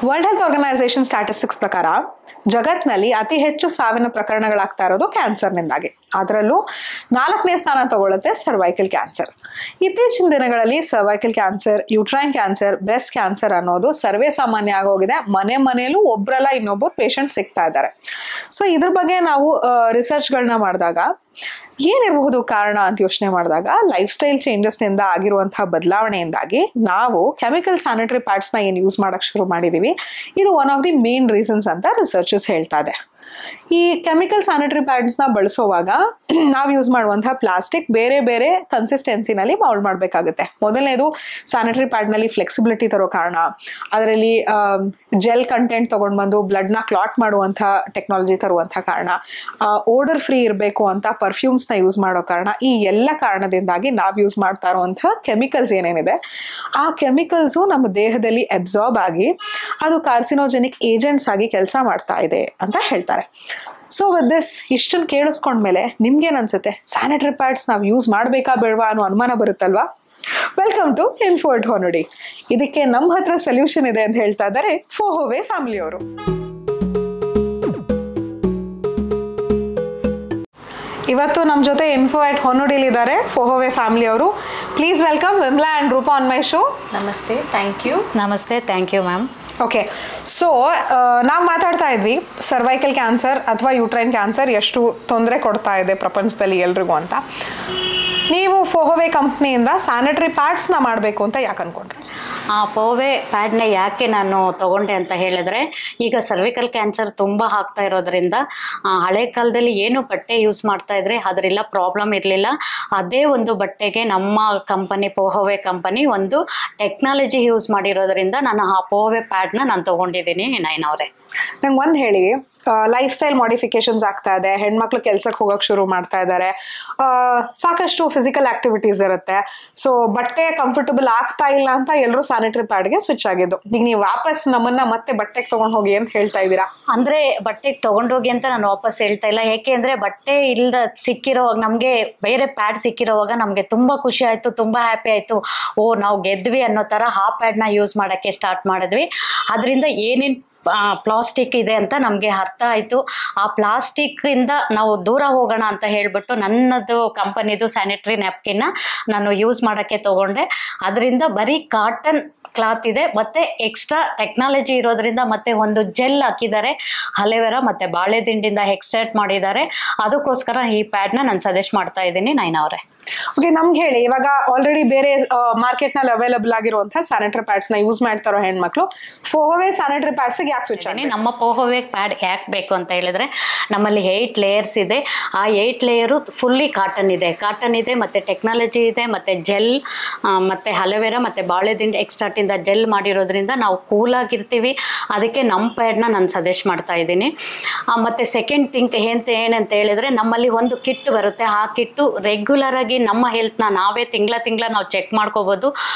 World health organisation statistics ಪ್ರಕಾರ ಜಗತ್ತಿನಲ್ಲಿ ಅತಿ ಹೆಚ್ಚು ಸಾವಿನ ಪ್ರಕರಣಗಳಾಗ್ತಾ ಇರೋದು ಕ್ಯಾನ್ಸರ್ನಿಂದಾಗಿ. ಅದರಲ್ಲೂ 4ನೇ ಸ್ಥಾನ ತಗೊಳ್ಳುತ್ತೆ ಸರ್ವೈಕಲ್ ಕ್ಯಾನ್ಸರ್. ಇತ್ತೀಚಿನ ದಿನಗಳಲ್ಲಿ cervical cancer, uterine cancer, breast cancer ಅನ್ನೋದು ಸರ್ವೇ ಸಾಮಾನ್ಯ ಆಗೋಗಿದೆ. ಮನೆಯಲ್ಲೂ ಒಬ್ರಲ್ಲ ಇನ್ನೊಬ್ಬರು ಪೇಷಂಟ್ ಸಿಗ್ತಾ ಇದ್ದಾರೆ. ಸೊ ಇದ್ರ ಬಗ್ಗೆ ನಾವು ರಿಸರ್ಚ್ಗಳನ್ನ ಮಾಡಿದಾಗ ಏನಿರಬಹುದು ಕಾರಣ ಅಂತ ಯೋಚನೆ ಮಾಡಿದಾಗ ಲೈಫ್ ಸ್ಟೈಲ್ ಚೇಂಜಸ್ನಿಂದ ಆಗಿರುವಂತಹ ಬದಲಾವಣೆಯಿಂದಾಗಿ ನಾವು ಕೆಮಿಕಲ್ ಸ್ಯಾನಿಟರಿ ಪ್ಯಾಡ್ಸ್ನ ಏನು ಯೂಸ್ ಮಾಡಕ್ಕೆ ಶುರು ಮಾಡಿದ್ದೀವಿ, ಇದು one of the main reasons ಅಂತ ರಿಸರ್ಚಸ್ ಹೇಳ್ತಾ ಇದೆ. ಈ ಕೆಮಿಕಲ್ ಸ್ಯಾನಿಟರಿ ಪ್ಯಾಡ್ಸ್ನ ಬಳಸೋವಾಗ ನಾವು ಯೂಸ್ ಮಾಡುವಂತಹ ಪ್ಲಾಸ್ಟಿಕ್ ಬೇರೆ ಬೇರೆ ಕನ್ಸಿಸ್ಟೆನ್ಸಿನಲ್ಲಿ ಮೌಲ್ಡ್ ಮಾಡಬೇಕಾಗುತ್ತೆ. ಮೊದಲನೇದು ಸ್ಯಾನಿಟರಿ ಪ್ಯಾಡ್ನಲ್ಲಿ ಫ್ಲೆಕ್ಸಿಬಿಲಿಟಿ ತರೋ ಕಾರಣ, ಅದರಲ್ಲಿ ಜೆಲ್ ಕಂಟೆಂಟ್ ತೊಗೊಂಡು ಬ್ಲಡ್ನ ಕ್ಲಾಟ್ ಮಾಡುವಂಥ ಟೆಕ್ನಾಲಜಿ ತರುವಂಥ ಕಾರಣ, ಓಡರ್ ಫ್ರೀ ಇರಬೇಕು ಅಂತ ಪರ್ಫ್ಯೂಮ್ಸ್ನ ಯೂಸ್ ಮಾಡೋ ಕಾರಣ, ಈ ಎಲ್ಲ ಕಾರಣದಿಂದಾಗಿ ನಾವು ಯೂಸ್ ಮಾಡ್ತಾ ಇರುವಂಥ ಕೆಮಿಕಲ್ಸ್ ಏನೇನಿದೆ ಆ ಕೆಮಿಕಲ್ಸು ನಮ್ಮ ದೇಹದಲ್ಲಿ ಅಬ್ಸಾರ್ಬ್ ಆಗಿ ಅದು ಕಾರ್ಸಿನೋಜೆನಿಕ್ ಏಜೆಂಟ್ಸ್ ಆಗಿ ಕೆಲಸ ಮಾಡ್ತಾ ಇದೆ ಅಂತ ಹೇಳ್ತಾರೆ. ಸೊ ವಿತ್ ದಿಸ್ ಇಷ್ಟನ್ನು ಕೇಳಿಸ್ಕೊಂಡ್ಮೇಲೆ ನಿಮ್ಗೇನ್ ಅನ್ಸುತ್ತೆ? ಸ್ಯಾನಿಟರಿ ಪ್ಯಾಡ್ಸ್ ನಾವು ಯೂಸ್ ಮಾಡಬೇಕಾ ಬೇಡವಾ ಅನ್ನೋ ಅನುಮಾನ ಬರುತ್ತಲ್ವಾ? Welcome to info at Honnudi. ಇದಕ್ಕೆ ನಮ್ಮ ಹತ್ರ ಸೊಲ್ಯೂಷನ್ ಇದೆ ಅಂತ ಹೇಳ್ತಾ ಇದ್ದಾರೆ ಫೋಹೋವೆ ಫ್ಯಾಮಿಲಿಯವರು. ಇವತ್ತು ನಮ್ಮ ಜೊತೆ ಇನ್ಫೋ ಅಟ್ ಹೊನ್ನುಡಿಲಿದ್ದಾರೆ ಫೋಹೋವೆ ಫ್ಯಾಮಿಲಿಯವರು. Please welcome Vimla and Roopa on my show. ನಮಸ್ತೆ, ಥ್ಯಾಂಕ್ ಯು. ನಮಸ್ತೆ, thank you ma'am. Okay, so ನಾವು ಮಾತಾಡ್ತಾ ಇದ್ವಿ ಸರ್ವೈಕಲ್ ಕ್ಯಾನ್ಸರ್ ಅಥವಾ ಯೂಟ್ರೈನ್ ಕ್ಯಾನ್ಸರ್ ಎಷ್ಟು ತೊಂದರೆ ಕೊಡ್ತಾ ಇದೆ ಪ್ರಪಂಚದಲ್ಲಿ ಎಲ್ರಿಗೂ ಅಂತ. ನೀವು ಫೋಹೋವೆ ಕಂಪ್ನಿಯಿಂದ ಸ್ಯಾನಿಟರಿ ಪ್ಯಾಡ್ಸ್ನ ಮಾಡಬೇಕು ಅಂತ ಯಾಕೆ ಅನ್ಕೊಂಡ್ರಿ? ಫೋಹೋವೆ ಪ್ಯಾಡ್ನ ಯಾಕೆ ನಾನು ತಗೊಂಡೆ ಅಂತ ಹೇಳಿದ್ರೆ, ಈಗ ಸರ್ವಿಕಲ್ ಕ್ಯಾನ್ಸರ್ ತುಂಬ ಆಗ್ತಾ ಇರೋದ್ರಿಂದ ಹಳೆ ಕಾಲದಲ್ಲಿ ಏನು ಬಟ್ಟೆ ಯೂಸ್ ಮಾಡ್ತಾ ಇದ್ರೆ ಅದರೆಲ್ಲ ಪ್ರಾಬ್ಲಮ್ ಇರಲಿಲ್ಲ. ಅದೇ ಒಂದು ಬಟ್ಟೆಗೆ ನಮ್ಮ ಕಂಪನಿ ಫೋಹೋವೆ ಕಂಪನಿ ಒಂದು ಟೆಕ್ನಾಲಜಿ ಯೂಸ್ ಮಾಡಿರೋದ್ರಿಂದ ನಾನು ಆ ಫೋಹೋವೆ ಪ್ಯಾಡ್ನ ನಾನು ತೊಗೊಂಡಿದ್ದೀನಿ. ನೈನವರೇ, ನಂಗೆ ಒಂದು ಹೇಳಿ, ಲೈಫ್ ಸ್ಟೈಲ್ ಮಾಡಿಫಿಕೇಶನ್ಸ್ ಆಗ್ತಾ ಇದೆ, ಹೆಣ್ಮಕ್ಳು ಕೆಲ್ಸಕ್ಕೆ ಹೋಗಕ್ಕೆ ಶುರು ಮಾಡ್ತಾ ಇದ್ದಾರೆ, ಸಾಕಷ್ಟು ಫಿಸಿಕಲ್ ಆಕ್ಟಿವಿಟೀಸ್ ಇರುತ್ತೆ. ಸೊ ಬಟ್ಟೆ ಕಂಫರ್ಟಬಲ್ ಆಗ್ತಾ ಇಲ್ಲ ಅಂತ ಎಲ್ಲರೂ ಸ್ಯಾನಿಟರಿ ಪ್ಯಾಡ್ಗೆ ಸ್ವಿಚ್ ಆಗಿದ್ದು. ಈಗ ನೀವು ವಾಪಸ್ ನಮ್ಮನ್ನ ಮತ್ತೆ ಬಟ್ಟೆಗೆ ತಗೊಂಡು ಹೋಗಿ ಅಂತ ಹೇಳ್ತಾ ಇದ್ದೀರಾ? ಅಂದ್ರೆ ಬಟ್ಟೆಗೆ ತಗೊಂಡೋಗಿ ಅಂತ ನಾನು ವಾಪಸ್ ಹೇಳ್ತಾ ಇಲ್ಲ. ಯಾಕೆ ಅಂದ್ರೆ ಬಟ್ಟೆ ಇಲ್ದ ಸಿಕ್ಕಿರೋವಾಗ, ನಮ್ಗೆ ಬೇರೆ ಪ್ಯಾಡ್ ಸಿಕ್ಕಿರೋವಾಗ ನಮ್ಗೆ ತುಂಬಾ ಖುಷಿ ಆಯ್ತು, ತುಂಬಾ ಹ್ಯಾಪಿ ಆಯ್ತು. ಓ, ನಾವು ಗೆದ್ವಿ ಅನ್ನೋ ತರ ಆ ಪ್ಯಾಡ್ನ ಯೂಸ್ ಮಾಡಕ್ಕೆ ಸ್ಟಾರ್ಟ್ ಮಾಡಿದ್ವಿ. ಅದರಿಂದ ಏನೇನ್ ಪ್ಲಾಸ್ಟಿಕ್ ಇದೆ ಅಂತ ನಮಗೆ ಅರ್ಥ ಆಯಿತು. ಆ ಪ್ಲಾಸ್ಟಿಕ್ ಇಂದ ನಾವು ದೂರ ಹೋಗೋಣ ಅಂತ ಹೇಳ್ಬಿಟ್ಟು ನನ್ನದು ಕಂಪನಿದು ಸ್ಯಾನಿಟರಿ ನ್ಯಾಪ್ಕಿನ್ನ ನಾನು ಯೂಸ್ ಮಾಡೋಕ್ಕೆ ತಗೊಂಡೆ. ಅದರಿಂದ ಬರೀ ಕಾಟನ್ ಕ್ಲಾತ್ ಇದೆ, ಮತ್ತೆ ಎಕ್ಸ್ಟ್ರಾ ಟೆಕ್ನಾಲಜಿ ಇರೋದ್ರಿಂದ, ಮತ್ತೆ ಒಂದು ಜೆಲ್ ಹಾಕಿದ್ದಾರೆ, ಅಲೆವೆರಾ ಮತ್ತೆ ಬಾಳೆ ದಿಂಡಿಂದ ಎಕ್ಸ್ಟ್ರಾಕ್ಟ್ ಮಾಡಿದ್ದಾರೆ. ಅದಕ್ಕೋಸ್ಕರ ಈ ಪ್ಯಾಡ್ನ ನಾನು ಸಜೆಸ್ಟ್ ಮಾಡ್ತಾ ಇದ್ದೀನಿ. ನೈನವರೇ, ಓಕೆ, ನಮ್ಗೆ ಹೇಳಿ, ಇವಾಗ ಆಲ್ರೆಡಿ ಬೇರೆ ಮಾರ್ಕೆಟ್ನಲ್ಲಿ ಅವೈಲಬಲ್ ಆಗಿರುವಂತಹ ಸ್ಯಾನಿಟರಿ ಪ್ಯಾಡ್ಸ್ನ ಯೂಸ್ ಮಾಡ್ತಾರೋ ಹೆಣ್ಮಕ್ಳು ಫೋಹೋವೆ ಸ್ಯಾನಿಟರಿ ಪ್ಯಾಡ್ಸ್ಗೆ ಯಾಕೆ ಸ್ವಿಚ್ ಆಗಿ? ನಮ್ಮ ಫೋಹೋವೆ ಪ್ಯಾಡ್ ಯಾಕೆ ಬೇಕು ಅಂತ ಹೇಳಿದ್ರೆ, ನಮ್ಮಲ್ಲಿ 8 ಲೇಯರ್ಸ್ ಇದೆ. ಆ 8 ಲೇಯರು ಫುಲ್ಲಿ ಕಾಟನ್ ಇದೆ, ಮತ್ತೆ ಟೆಕ್ನಾಲಜಿ ಇದೆ, ಮತ್ತೆ ಜೆಲ್, ಮತ್ತೆ ಅಲೆವೆರಾ ಮತ್ತೆ ಬಾಳೆದಿಂಡು ಎಕ್ಸ್ಟ್ರಾಕ್ಟ್ ಇಂದ ಜೆಲ್ ಮಾಡಿರೋದ್ರಿಂದ ನಾವು ಕೂಲ್ ಆಗಿರ್ತೀವಿ. ಅದಕ್ಕೆ ನಮ್ಮ ಪ್ಯಾಡ್ನ ನಾನು ಸಜೆಸ್ಟ್ ಮಾಡ್ತಾ ಇದ್ದೀನಿ. ಮತ್ತೆ ಸೆಕೆಂಡ್ ಥಿಂಗ್ ಏನಂತ ಹೇಳಿದ್ರೆ, ನಮ್ಮಲ್ಲಿ ಒಂದು ಕಿಟ್ ಬರುತ್ತೆ. ಆ ಕಿಟ್ಟು ರೆಗ್ಯುಲರ್ ಆಗಿ ನಮ್ಮ ಹೆಲ್ತ್ನ ನಾವೇ ತಿಂಗಳ ನಾವು ಚೆಕ್ ಮಾಡ್ಕೋಬೋದು.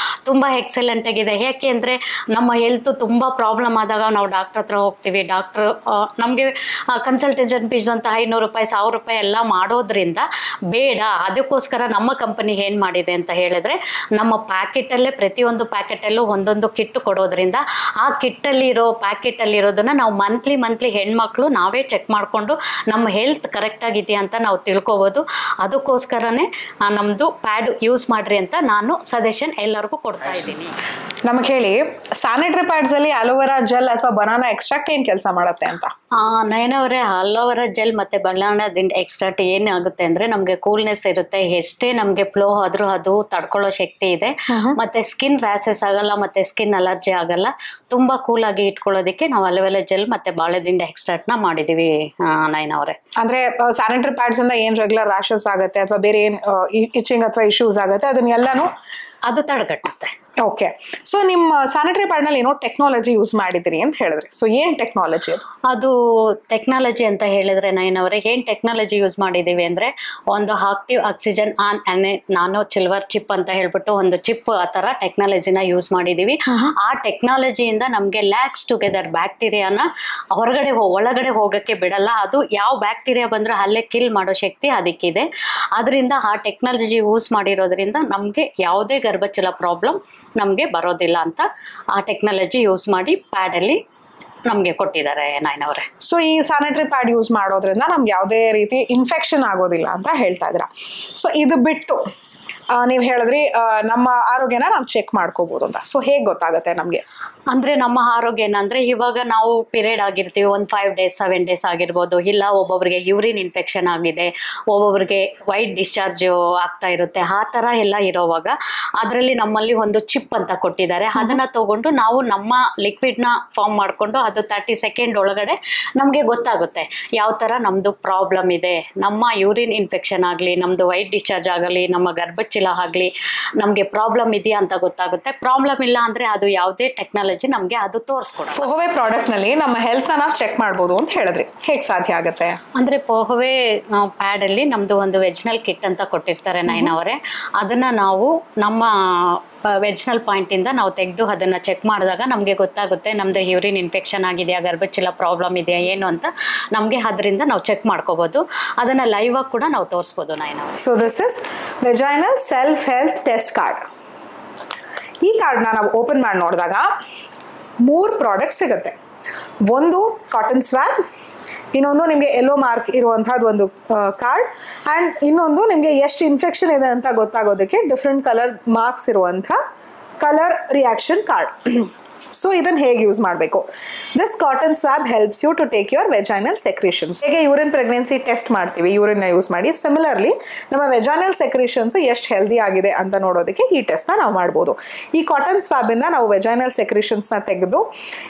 ತುಂಬ ಎಕ್ಸಲೆಂಟ್ ಆಗಿದೆ. ಯಾಕೆ ಅಂದರೆ ನಮ್ಮ ಹೆಲ್ತ್ ತುಂಬ ಪ್ರಾಬ್ಲಮ್ ಆದಾಗ ನಾವು ಡಾಕ್ಟರ್ ಹತ್ರ ಹೋಗ್ತೀವಿ. ಡಾಕ್ಟ್ರು ನಮಗೆ ಕನ್ಸಲ್ಟೇಷನ್ ಫೀಸ್ ಅಂತ 500 ರೂಪಾಯಿ 1000 ರೂಪಾಯಿ ಎಲ್ಲ ಮಾಡೋದ್ರಿಂದ ಬೇಡ. ಅದಕ್ಕೋಸ್ಕರ ನಮ್ಮ ಕಂಪನಿ ಏನು ಮಾಡಿದೆ ಅಂತ ಹೇಳಿದ್ರೆ, ನಮ್ಮ ಪ್ಯಾಕೆಟಲ್ಲೇ ಪ್ರತಿಯೊಂದು ಪ್ಯಾಕೆಟಲ್ಲೂ ಒಂದೊಂದು ಕಿಟ್ ಕೊಡೋದ್ರಿಂದ ಆ ಪ್ಯಾಕೆಟಲ್ಲಿರೋದನ್ನ ನಾವು ಮಂತ್ಲಿ ಹೆಣ್ಮಕ್ಳು ನಾವೇ ಚೆಕ್ ಮಾಡಿಕೊಂಡು ನಮ್ಮ ಹೆಲ್ತ್ ಕರೆಕ್ಟಾಗಿದೆಯಾ ಅಂತ ನಾವು ತಿಳ್ಕೊಬೋದು. ಅದಕ್ಕೋಸ್ಕರನೇ ನಮ್ಮದು ಪ್ಯಾಡ್ ಯೂಸ್ ಮಾಡ್ರಿ ಅಂತ ನಾನು ಸಜೆಷನ್ ಎಲ್ಲರಿಗೂ ಕೊಡ್ತಾ ಇದ್ದೀನಿ. ನಮಗೆ ಹೇಳಿ, ಸ್ಯಾನಿಟರಿ ಪ್ಯಾಡ್ಸ್ ಅಲ್ಲಿ ಅಲೋವೆರಾ ಜೆಲ್ ಅಥವಾ ಬನಾನಾ ಎಕ್ಸ್ಟ್ರಾಕ್ಟ್ ಏನ್ ಕೆಲಸ ಮಾಡುತ್ತೆ ಅಂತ? ನೈನವರೇ, ಅಲೋವೆರಾ ಜೆಲ್ ಮತ್ತೆ ಬನಾನಾ ದಿಂಡ್ ಎಕ್ಸ್ಟ್ರಾಕ್ಟ್ ಏನಾಗುತ್ತೆ ಅಂದ್ರೆ, ನಮ್ಗೆ ಕೂಲ್ನೆಸ್ ಇರುತ್ತೆ. ಎಷ್ಟೇ ನಮ್ಗೆ ಫ್ಲೋ ಆದ್ರೂ ಅದು ತಡ್ಕೊಳ್ಳೋ ಶಕ್ತಿ ಇದೆ. ಮತ್ತೆ ಸ್ಕಿನ್ ರ್ಯಾಸಸ್ ಆಗಲ್ಲ, ಮತ್ತೆ ಸ್ಕಿನ್ ಅಲರ್ಜಿ ಆಗಲ್ಲ. ತುಂಬಾ ಕೂಲ್ ಆಗಿ ಇಟ್ಕೊಳ್ಳೋದಕ್ಕೆ ನಾವು ಅಲೋವೆರಾ ಜೆಲ್ ಮತ್ತೆ ಬಾಳೆದಿಂಡು ಎಕ್ಸ್ಟ್ರಾಕ್ಟ್ ನ ಮಾಡಿದೀವಿ. ನೈನವರೇ, ಅಂದ್ರೆ ಸ್ಯಾನಿಟರಿ ಪ್ಯಾಡ್ಸ್ ಇಂದ ಏನ್ ರೆಗ್ಯುಲರ್ ರ್ಯಾಷಸ್ ಆಗುತ್ತೆ ಅಥವಾ ಬೇರೆ ಏನ್ ಇಚಿಂಗ್ ಅಥವಾ ಇಶ್ಯೂಸ್ ಆಗುತ್ತೆ ಅದನ್ನೆಲ್ಲಾನು ಅದು ತಡೆಗಟ್ಟುತ್ತೆ. ಓಕೆ, ಸೊ ನಿಮ್ಮ ಸ್ಯಾನಿಟರಿ ಪ್ಯಾಡ್ ನಲ್ಲಿ ಏನೋ ಟೆಕ್ನಾಲಜಿ ಯೂಸ್ ಮಾಡಿದಿರಿ ಅಂತ ಹೇಳಿದ್ರಿ. ಸೊ ಏನ್ ಟೆಕ್ನಾಲಜಿ ಅದು? ಅದು ಟೆಕ್ನಾಲಜಿ ಅಂತ ಹೇಳಿದ್ರೆ, ನೈನವರೇ, ಏನ್ ಟೆಕ್ನಾಲಜಿ ಯೂಸ್ ಮಾಡಿದೀವಿ ಅಂದ್ರೆ, ಒಂದು ಆಕ್ಟಿವ್ ಆಕ್ಸಿಜನ್ ನಾನೋ ಸಿಲ್ವರ್ ಚಿಪ್ ಅಂತ ಹೇಳ್ಬಿಟ್ಟು ಒಂದು ಚಿಪ್ ಆ ತರ ಟೆಕ್ನಾಲಜಿನ ಯೂಸ್ ಮಾಡಿದೀವಿ. ಆ ಟೆಕ್ನಾಲಜಿಯಿಂದ ನಮ್ಗೆ ಲ್ಯಾಕ್ಸ್ ಟುಗೆದರ್ ಬ್ಯಾಕ್ಟೀರಿಯಾನ ಒಳಗಡೆ ಹೋಗಕ್ಕೆ ಬಿಡಲ್ಲ. ಅದು ಯಾವ ಬ್ಯಾಕ್ಟೀರಿಯಾ ಬಂದ್ರೆ ಅಲ್ಲೇ ಕಿಲ್ ಮಾಡೋ ಶಕ್ತಿ ಅದಕ್ಕಿದೆ. ಅದರಿಂದ ಆ ಟೆಕ್ನಾಲಜಿ ಯೂಸ್ ಮಾಡಿರೋದ್ರಿಂದ ನಮ್ಗೆ ಯಾವುದೇ ಗರ್ಭಚಲ ಪ್ರಾಬ್ಲಮ್ ನಮಗೆ ಬರೋದಿಲ್ಲ ಅಂತ ಆ ಟೆಕ್ನಾಲಜಿ ಯೂಸ್ ಮಾಡಿ ಪ್ಯಾಡಲ್ಲಿ ನಮ್ಗೆ ಕೊಟ್ಟಿದ್ದಾರೆ ನಾಯನವ್ರೆ. ಸೊ ಈ ಸ್ಯಾನಿಟರಿ ಪ್ಯಾಡ್ ಯೂಸ್ ಮಾಡೋದ್ರಿಂದ ನಮ್ಗೆ ಯಾವುದೇ ರೀತಿ ಇನ್ಫೆಕ್ಷನ್ ಆಗೋದಿಲ್ಲ ಅಂತ ಹೇಳ್ತಾ ಇದ್ದೀರಾ. ಸೊ ಇದು ಬಿಟ್ಟು ನೀವು ಹೇಳಿದ್ರಿ ನಮ್ಮ ಆರೋಗ್ಯನ ನಾವು ಚೆಕ್ ಮಾಡ್ಕೋಬಹುದು ಅಂತ. ಸೊ ಹೇಗೆ ಗೊತ್ತಾಗುತ್ತೆ ನಮಗೆ? ಅಂದ್ರೆ ನಮ್ಮ ಆರೋಗ್ಯ ಏನಂದ್ರೆ ಇವಾಗ ನಾವು ಪೀರಿಯಡ್ ಆಗಿರ್ತೀವಿ, ಒಂದು 5 days 7 days ಆಗಿರ್ಬೋದು, ಇಲ್ಲ ಒಬ್ಬೊಬ್ರಿಗೆ ಯೂರಿನ್ ಇನ್ಫೆಕ್ಷನ್ ಆಗಿದೆ, ಒಬ್ಬೊಬ್ರಿಗೆ ವೈಟ್ ಡಿಸ್ಚಾರ್ಜ್ ಆಗ್ತಾ ಇರುತ್ತೆ, ಆ ತರ ಎಲ್ಲ ಇರೋವಾಗ ಅದರಲ್ಲಿ ನಮ್ಮಲ್ಲಿ ಒಂದು ಚಿಪ್ ಅಂತ ಕೊಟ್ಟಿದ್ದಾರೆ. ಅದನ್ನ ತಗೊಂಡು ನಾವು ನಮ್ಮ ಲಿಕ್ವಿಡ್ ನ ಫಾರ್ಮ್ ಮಾಡ್ಕೊಂಡು ಅದು 30 seconds ಒಳಗಡೆ ನಮ್ಗೆ ಗೊತ್ತಾಗುತ್ತೆ ಯಾವ ತರ ನಮ್ದು ಪ್ರಾಬ್ಲಮ್ ಇದೆ. ನಮ್ಮ ಯೂರಿನ್ ಇನ್ಫೆಕ್ಷನ್ ಆಗ್ಲಿ, ನಮ್ದು ವೈಟ್ ಡಿಸ್ಚಾರ್ಜ್ ಆಗಲಿ, ನಮ್ಮ ಗರ್ಭಚೀಲ ಆಗ್ಲಿ, ನಮ್ಗೆ ಪ್ರಾಬ್ಲಮ್ ಇದೆಯಾ ಅಂತ ಗೊತ್ತಾಗುತ್ತೆ. ಪ್ರಾಬ್ಲಮ್ ಇಲ್ಲ ಅಂದ್ರೆ ಅದು ಯಾವುದೇ ಟೆಕ್ನಾಲಜಿ ನಮ್ಗೆ ಅದು ತೋರಿಸ್ಕೊಡ. ಪೋಹವೆ ಪ್ರಾಡಕ್ಟ್ ನಲ್ಲಿ ನಮ್ಮ ಹೆಲ್ತ್ ನ ನಾವು ಚೆಕ್ ಮಾಡಬಹುದು ಅಂತ ಹೇಳಿದ್ರಿ, ಹೇಗೆ ಸಾಧ್ಯ ಆಗುತ್ತೆ? ಅಂದ್ರೆ ಪೋಹವೆ ಪ್ಯಾಡ್ ಅಲ್ಲಿ ನಮ್ದು ಒಂದು ವೆಜ್ನಲ್ ಕಿಟ್ ಅಂತ ಕೊಟ್ಟಿರ್ತಾರೆ ನಾಯನವರೇ. ಅದನ್ನ ನಾವು ನಮ್ಮ ವೆಜ್ನಲ್ ಪಾಯಿಂಟ್ ಇಂದ ನಾವು ತೆಗೆದು ಅದನ್ನ ಚೆಕ್ ಮಾಡಿದಾಗ ನಮ್ಗೆ ಗೊತ್ತಾಗುತ್ತೆ ನಮ್ದು ಯೂರಿನ್ ಇನ್ಫೆಕ್ಷನ್ ಆಗಿದೆಯಾ, ಗರ್ಭಚೀಲ ಪ್ರಾಬ್ಲಮ್ ಇದೆಯಾ ಏನು ಅಂತ ನಮ್ಗೆ ಅದರಿಂದ ನಾವು ಚೆಕ್ ಮಾಡ್ಕೋಬಹುದು. ಅದನ್ನ ಲೈವ್ ಆಗಿ ಕೂಡ ನಾವು ತೋರಿಸಬಹುದು ನಾಯನವರೇ. So this is vaginal self health test card. ಈ ಕಾರ್ಡ್ನ ನಾವು ಓಪನ್ ಮಾಡಿ ನೋಡಿದಾಗ 3 ಪ್ರಾಡಕ್ಟ್ ಸಿಗುತ್ತೆ. ಒಂದು ಕಾಟನ್ ಸ್ವ್ಯಾಬ್, ಇನ್ನೊಂದು ನಿಮಗೆ ಎಲ್ಲೋ ಮಾರ್ಕ್ ಇರುವಂಥದ್ದು ಒಂದು ಕಾರ್ಡ್, ಆ್ಯಂಡ್ ಇನ್ನೊಂದು ನಿಮಗೆ ಎಷ್ಟು ಇನ್ಫೆಕ್ಷನ್ ಇದೆ ಅಂತ ಗೊತ್ತಾಗೋದಕ್ಕೆ ಡಿಫ್ರೆಂಟ್ ಕಲರ್ ಮಾರ್ಕ್ಸ್ ಇರುವಂಥ ಕಲರ್ ರಿಯಾಕ್ಷನ್ ಕಾರ್ಡ್. ಸೊ ಇದನ್ನು ಹೇಗೆ ಯೂಸ್ ಮಾಡಬೇಕು? This cotton swab helps you to take your vaginal secretions. ಹೇಗೆ ಯೂರಿನ್ ಪ್ರೆಗ್ನೆನ್ಸಿ ಟೆಸ್ಟ್ ಮಾಡ್ತೀವಿ ಯೂರಿನ್ನ ಯೂಸ್ ಮಾಡಿ, ಸಿಮಿಲರ್ಲಿ ನಮ್ಮ ವೆಜೈನಲ್ ಸೆಕ್ರೇಷನ್ಸ್ ಎಷ್ಟು ಹೆಲ್ದಿ ಆಗಿದೆ ಅಂತ ನೋಡೋದಕ್ಕೆ ಈ ಟೆಸ್ಟ್ನ ನಾವು ಮಾಡ್ಬೋದು. ಈ ಕಾಟನ್ ಸ್ವ್ಯಾಬಿಂದ ನಾವು ವೆಜೈನಲ್ ಸೆಕ್ರೇಷನ್ಸ್ನ ತೆಗೆದು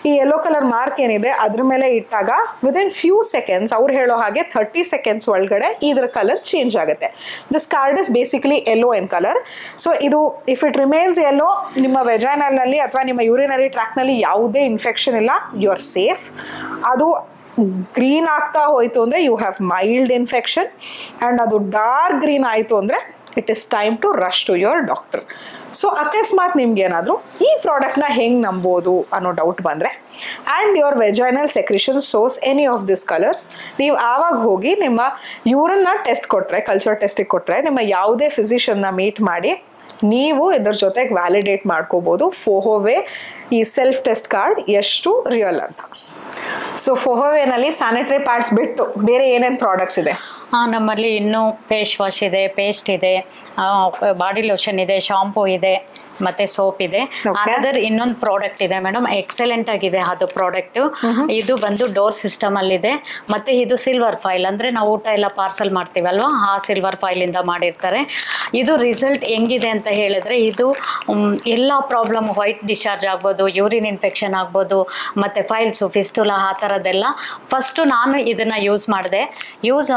ಈ ಯೆಲ್ಲೋ ಕಲರ್ ಮಾರ್ಕ್ ಏನಿದೆ ಅದ್ರ ಮೇಲೆ ಇಟ್ಟಾಗ ವಿದಿನ್ ಫ್ಯೂ ಸೆಕೆಂಡ್ಸ್, ಅವ್ರು ಹೇಳೋ ಹಾಗೆ 30 seconds ಒಳಗಡೆ ಇದ್ರ ಕಲರ್ ಚೇಂಜ್ ಆಗುತ್ತೆ. This card is basically yellow in colour. So ಇದು ಇಫ್ ಇಟ್ ರಿಮೇನ್ಸ್ ಯೆಲ್ಲೋ, ನಿಮ್ಮ ವೆಜೈನಲ್ನಲ್ಲಿ ಅಥವಾ ನಿಮ್ಮ ಯೂರಿನರಿ ಟ್ರ್ಯಾಕ್ನಲ್ಲಿ ಯಾವುದೇ ಇನ್ಫೆಕ್ಷನ್ ಇಲ್ಲ, ಯು ಆರ್ ಸೇಫ್. ಅದು ಗ್ರೀನ್ ಆಗ್ತಾ ಹೋಯಿತು ಅಂದರೆ you have mild infection, and ಅದು ಡಾರ್ಕ್ ಗ್ರೀನ್ ಆಯಿತು ಅಂದರೆ it is time to rush to your doctor. So ಅಕಸ್ಮಾತ್ ನಿಮ್ಗೇನಾದರೂ ಈ ಪ್ರಾಡಕ್ಟ್ನ ಹೆಂಗೆ ನಂಬೋದು ಅನ್ನೋ ಡೌಟ್ ಬಂದರೆ, and your vaginal secretion sauce any of this colours, ನೀವು ಆವಾಗ ಹೋಗಿ ನಿಮ್ಮ ಯೂರಿನ್ನ ಟೆಸ್ಟ್ ಕೊಟ್ಟರೆ, ಕಲ್ಚರ್ ಟೆಸ್ಟಿಗೆ ಕೊಟ್ಟರೆ, ನಿಮ್ಮ ಯಾವುದೇ ಫಿಸಿಷಿಯನ್ನ ಮೀಟ್ ಮಾಡಿ ನೀವು ಇದ್ರ ಜೊತೆಗೆ ವ್ಯಾಲಿಡೇಟ್ ಮಾಡ್ಕೋಬೋದು ಫೋಹೋವೆ ಈ ಸೆಲ್ಫ್ ಟೆಸ್ಟ್ ಕಾರ್ಡ್ ಎಷ್ಟು ರಿಯಲ್ ಅಂತ. ಸೊ ಫೋಹೋವೆನಲ್ಲಿ ಸ್ಯಾನಿಟರಿ ಪ್ಯಾಡ್ಸ್ ಬಿಟ್ಟು ಬೇರೆ ಏನೇನು ಪ್ರಾಡಕ್ಟ್ಸ್ ಇದೆ? ನಮ್ಮಲ್ಲಿ ಇನ್ನೂ ಫೇಸ್ ವಾಶ್ ಇದೆ, ಪೇಸ್ಟ್ ಇದೆ, ಬಾಡಿ ಲೋಷನ್ ಇದೆ, ಶಾಂಪೂ ಇದೆ, ಮತ್ತೆ ಸೋಪ್ ಇದೆ. ಅದರ್ ಇನ್ನೊಂದು ಪ್ರಾಡಕ್ಟ್ ಇದೆ ಮೇಡಮ್, ಎಕ್ಸಲೆಂಟ್ ಆಗಿದೆ ಅದು ಪ್ರಾಡಕ್ಟ್. ಇದು ಬಂದು ಡೋರ್ ಸಿಸ್ಟಮ್ ಅಲ್ಲಿ ಇದೆ, ಮತ್ತೆ ಇದು ಸಿಲ್ವರ್ ಫೈಲ್, ಅಂದ್ರೆ ನಾವು ಊಟ ಎಲ್ಲ ಪಾರ್ಸಲ್ ಮಾಡ್ತೀವಲ್ವಾ, ಆ ಸಿಲ್ವರ್ ಫೈಲ್ ಇಂದ ಮಾಡಿರ್ತಾರೆ. ಇದು ರಿಸಲ್ಟ್ ಹೆಂಗಿದೆ ಅಂತ ಹೇಳಿದ್ರೆ, ಇದು ಎಲ್ಲ ಪ್ರಾಬ್ಲಮ್, ವೈಟ್ ಡಿಸ್ಚಾರ್ಜ್ ಆಗ್ಬೋದು, ಯೂರಿನ್ ಇನ್ಫೆಕ್ಷನ್ ಆಗ್ಬೋದು, ಮತ್ತೆ ಫೈಲ್ಸು, ಫಿಸ್ಟುಲಾ, ಆ ಥರದ್ದೆಲ್ಲ. ಫಸ್ಟು ನಾನು ಇದನ್ನ ಯೂಸ್ ಮಾಡಿದೆ. ಯೂಸ್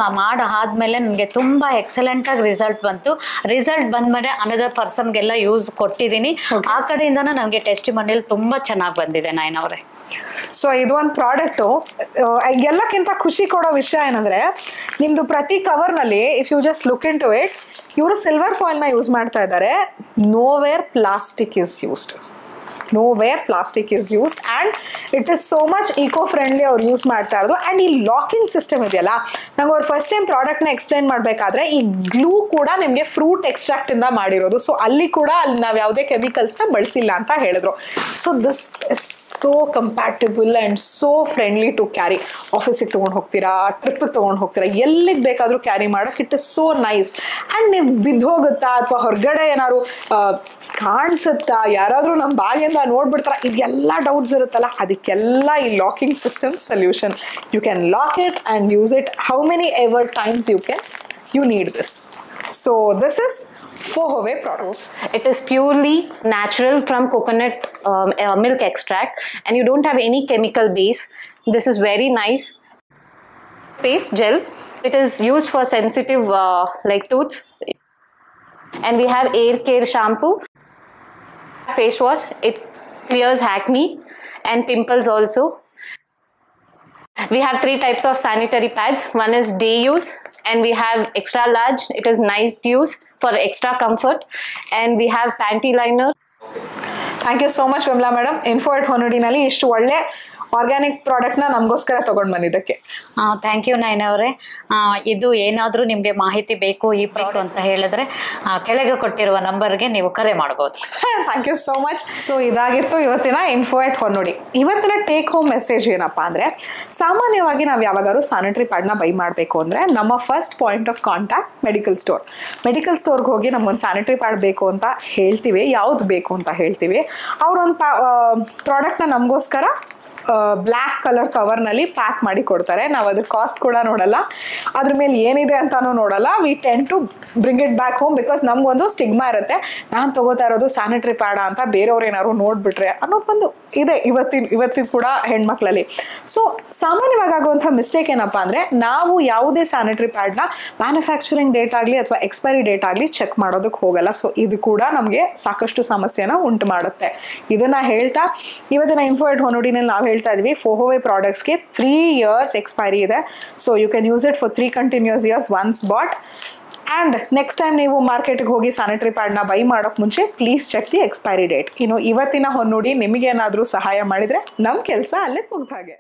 ಆದ್ಮೇಲೆ ನನಗೆ ತುಂಬಾ ಎಕ್ಸಲೆಂಟ್ ಆಗಿ ರಿಸಲ್ಟ್ ಬಂತು. ರಿಸಲ್ಟ್ ಬಂದ್ಮೇಲೆ ಅನದರ್ ಪರ್ಸನ್ಗೆಲ್ಲ ಯೂಸ್ ಕೊಟ್ಟಿದ್ದೀನಿ. ಆ ಕಡೆಯಿಂದನೂ ನನಗೆ ಟೆಸ್ಟಿಮೋನಿಯಲ್ ತುಂಬಾ ಚೆನ್ನಾಗಿ ಬಂದಿದೆ ನಾಯನವ್ರೆ. ಸೊ ಇದು ಒಂದು ಪ್ರಾಡಕ್ಟು. ಎಲ್ಲಕ್ಕಿಂತ ಖುಷಿ ಕೊಡೋ ವಿಷಯ ಏನಂದ್ರೆ, ನಿಮ್ದು ಪ್ರತಿ ಕವರ್ನಲ್ಲಿ if you just look into it, ಇವರು ಸಿಲ್ವರ್ ಫಾಯಿಲ್ನ ಯೂಸ್ ಮಾಡ್ತಾ ಇದ್ದಾರೆ. Nowhere plastic is used. nowhere plastic is used, and it is so much eco-friendly ಅವ್ರು ಯೂಸ್ ಮಾಡ್ತಾ ಇರೋದು. ಆ್ಯಂಡ್ ಈ ಲಾಕಿಂಗ್ ಸಿಸ್ಟಮ್ ಇದೆಯಲ್ಲ, ನಂಗೆ ಅವ್ರು ಫಸ್ಟ್ ಟೈಮ್ ಪ್ರಾಡಕ್ಟ್ನ ಎಕ್ಸ್ಪ್ಲೈನ್ ಮಾಡಬೇಕಾದ್ರೆ ಈ ಗ್ಲೂ ಕೂಡ ನಿಮಗೆ ಫ್ರೂಟ್ ಎಕ್ಸ್ಟ್ರಾಕ್ಟಿಂದ ಮಾಡಿರೋದು. ಸೊ ಅಲ್ಲಿ ಕೂಡ ಅಲ್ಲಿ ನಾವು ಯಾವುದೇ ಕೆಮಿಕಲ್ಸ್ನ ಬಳಸಿಲ್ಲ ಅಂತ ಹೇಳಿದ್ರು. So this is so compatible and so friendly to carry. ಆಫೀಸಿಗೆ ತೊಗೊಂಡು ಹೋಗ್ತೀರಾ, ಟ್ರಿಪ್ಪಿಗೆ ತೊಗೊಂಡು ಹೋಗ್ತೀರಾ, ಎಲ್ಲಿಗೆ ಬೇಕಾದರೂ ಕ್ಯಾರಿ ಮಾಡೋಕ್ಕೆ it is so nice. And ನೀವು ಬಿದ್ದು ಹೋಗುತ್ತಾ ಅಥವಾ ಹೊರಗಡೆ ಏನಾದ್ರು ಕಾಣಿಸುತ್ತಾ, ಯಾರಾದರೂ ನಮ್ಮ ಬ್ಯಾಗಿಂದ ನೋಡ್ಬಿಡ್ತಾರ, ಇದೆಲ್ಲ ಡೌಟ್ಸ್ ಇರುತ್ತಲ್ಲ, ಅದಕ್ಕೆಲ್ಲ ಈ locking system solution. You can lock it and use it how many ever times you need this. So this is Fohove products. It is purely natural from coconut milk extract, and you don't have any chemical base. This is very nice. Paste gel. It is used for sensitive like tooth. And we have air care shampoo. Face wash. It clears acne and pimples also. We have 3 types of sanitary pads. One is day use, and we have extra large. It is night use for extra comfort, and we have panty liner. Thank you so much Vimala madam. ಇನ್ಫೋ@ಹೊನ್ನಡಿನಲ್ಲಿ ಇಷ್ಟು ಒಳ್ಳೆ organic ಪ್ರಾಡಕ್ಟ್ನ ನಮಗೋಸ್ಕರ ತೊಗೊಂಡು ಬಂದಿದ್ದಕ್ಕೆ. Thank you ನಯನ ಅವರೇ. ಇದು ಏನಾದರೂ ನಿಮಗೆ ಮಾಹಿತಿ ಬೇಕು ಅಂತ ಹೇಳಿದ್ರೆ ಕೆಳಗೆ ಕೊಟ್ಟಿರುವ ನಂಬರ್ಗೆ ನೀವು ಕರೆ ಮಾಡ್ಬೋದು. Thank you so much. So ಇದಾಗಿತ್ತು ಇವತ್ತಿನ ಇನ್ಫೋ ಎಟ್ ಹೊನ್ನೋಡಿ. ಇವತ್ತಿನ ಟೇಕ್ ಹೋಮ್ ಮೆಸೇಜ್ ಏನಪ್ಪಾ ಅಂದರೆ, ಸಾಮಾನ್ಯವಾಗಿ ನಾವು ಯಾವಾಗಾದ್ರೂ ಸ್ಯಾನಿಟರಿ ಪ್ಯಾಡ್ನ ಬೈ ಮಾಡಬೇಕು ಅಂದರೆ ನಮ್ಮ first point of contact medical store. Medical ಸ್ಟೋರ್ಗೆ ಹೋಗಿ ನಮಗೊಂದು ಸ್ಯಾನಿಟರಿ ಪ್ಯಾಡ್ ಬೇಕು ಅಂತ ಹೇಳ್ತೀವಿ, ಯಾವ್ದು ಬೇಕು ಅಂತ ಹೇಳ್ತೀವಿ. ಅವರೊಂದು ಪ್ರಾಡಕ್ಟ್ನ ನಮಗೋಸ್ಕರ ಬ್ಲ್ಯಾಕ್ ಕಲರ್ ಕವರ್ನಲ್ಲಿ ಪ್ಯಾಕ್ ಮಾಡಿ ಕೊಡ್ತಾರೆ. ನಾವು ಅದ್ರ ಕಾಸ್ಟ್ ಕೂಡ ನೋಡಲ್ಲ, ಅದ್ರ ಮೇಲೆ ಏನಿದೆ ಅಂತಾನು ನೋಡಲ್ಲ. We tend to bring it back home because ನಮಗೊಂದು ಸ್ಟಿಗ್ಮಾ ಇರುತ್ತೆ, ನಾನು ತಗೋತಾ ಇರೋದು ಸ್ಯಾನಿಟರಿ ಪ್ಯಾಡ ಅಂತ ಬೇರೆಯವ್ರು ಏನಾದ್ರು ನೋಡ್ಬಿಟ್ರೆ ಅನ್ನೋದೊಂದು ಇದೆ ಇವತ್ತಿನ ಕೂಡ ಹೆಣ್ಮಕ್ಳಲ್ಲಿ. ಸೊ ಸಾಮಾನ್ಯವಾಗಿ ಆಗುವಂಥ ಮಿಸ್ಟೇಕ್ ಏನಪ್ಪ ಅಂದರೆ, ನಾವು ಯಾವುದೇ ಸ್ಯಾನಿಟರಿ ಪ್ಯಾಡ್ನ ಮ್ಯಾನುಫ್ಯಾಕ್ಚರಿಂಗ್ ಡೇಟ್ ಆಗಲಿ ಅಥವಾ ಎಕ್ಸ್ಪೈರಿ ಡೇಟ್ ಆಗಲಿ ಚೆಕ್ ಮಾಡೋದಕ್ಕೆ ಹೋಗಲ್ಲ. ಸೊ ಇದು ಕೂಡ ನಮಗೆ ಸಾಕಷ್ಟು ಸಮಸ್ಯೆನ ಉಂಟು ಮಾಡುತ್ತೆ. ಇದನ್ನು ಹೇಳ್ತಾ ಇವತ್ತಿನ ಇನ್ಫೋ ಎಟ್ ಹೊನ್ನೋಡಿನಲ್ಲಿ ನಾವು ಹೇಳ್ತಾ ಇದ್ವಿ, ಫೋಹೋವೆ ಪ್ರಾಡಕ್ಟ್ಸ್ಗೆ 3 years ಎಕ್ಸ್ಪೈರಿ ಇದೆ. So you can use it for 3 continuous years once bought. And next time ನೀವು ಮಾರ್ಕೆಟ್ಗೆ ಹೋಗಿ ಸ್ಯಾನಿಟರಿ ಪ್ಯಾಡ್ನ ಬೈ ಮಾಡೋಕ್ಕೆ ಮುಂಚೆ please check the expiry date. ಇನ್ನು ಇವತ್ತಿನ ಹೊನ್ನೋಡಿ ನಿಮಗೇನಾದರೂ ಸಹಾಯ ಮಾಡಿದರೆ ನಮ್ಮ ಕೆಲಸ ಅಲ್ಲೇ ಮುಗ್ದ ಹಾಗೆ.